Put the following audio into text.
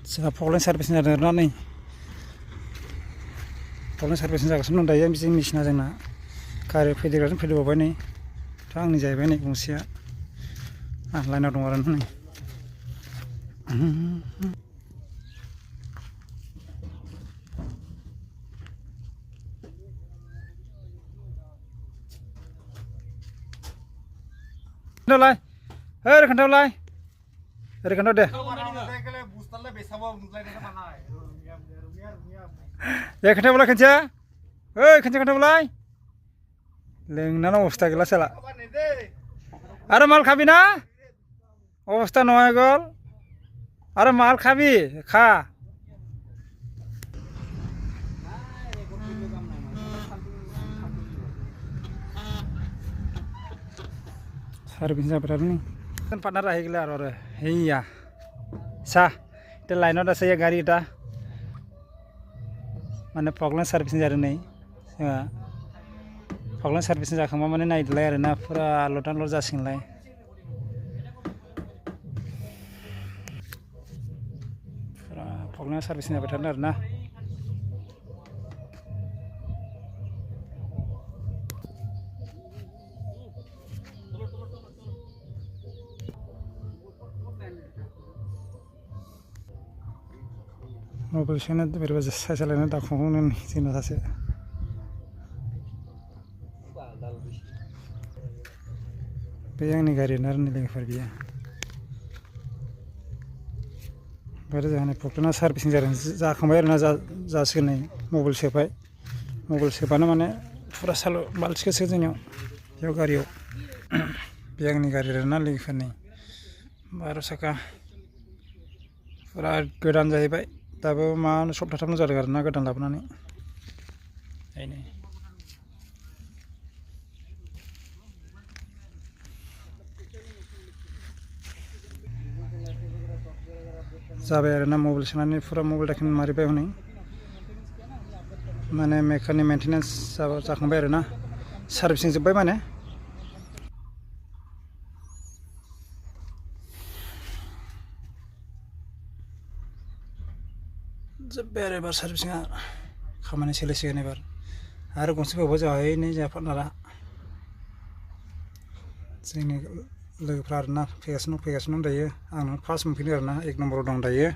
जोंहा problem servicing जादों आरोना नै प्रब्लेम सार्भिसिं जागासिनो दं दायो बिजों मेसिना जोंना गारि फैदेरगासिनो फैदेरबावबाय नै दा आंनि जाहैबाय नै गंसेया लाइनाव दं आरो नै खोन्थालाय ओरै खोन्थालाय ओरै खोन्था दे दे खोन्थाबालाय खोनसे ओइ खोनसे खोन्थाबालाय लोंनानै अबस्था गैला साला आरो माल खाबि ना अबस्था नङा गल आरो माल खाबि खा सार्भिसिं जाबाय थादों पार्टनार আহিগিলা আৰু হেইয়া চাহ এতিয়া লাইনত আছে গাড়ী এটা माने प्रब्लेम सार्भिसिं जादों नै जोंहा प्रब्लेम सार्भिसिं जाखांबा माने नायदोलाय आरोना फुरा लटान लट जासिगोनलाय फुरा प्रब्लेम सार्भिसिं जाबाय थादों आरोना मबाइल सेना बोरैबा साइसालायना दाखुंखौनो जोंना सासे बे आंनि गारियानो आरो लोगोफोर बियो ओमफ्राय जोंहा प्रब्लेमा सार्भिसिं जाखांबाय आरोना जासिगोन नै मबाइल सोबानो माने फुरा साल बाल्थिखोसो जोंनियाव बेयाव गारियाव बे आंनि गारि आरोना लोगोफोरनि 12 साखा फुरा गोदान जाहैबाय दाबो मा सप्ताहथामल' जादों आरोना गोदान लाबोनानै ओरैनो जाबाय आरोना मबाइल सोनानै फुरा मबाइल दाखोन मारिबाय हनै माने मेकानिक मेन्टेनेन्स जाखांबाय आरोना सार्भिसिं जोब्बाय माने जोब्बाय आरो एबार सार्भिसिंआ खामानि सोलिसिगोन एबार आरो गंसे फैबावबाय जाहैनै जोंहा पार्टनारा जोंनि लोगोफ्रा आरोना फैगासिनो दं दायो आंनो फार्स्ट मोनफैदों आरोना 1 नम्बराव दं दायो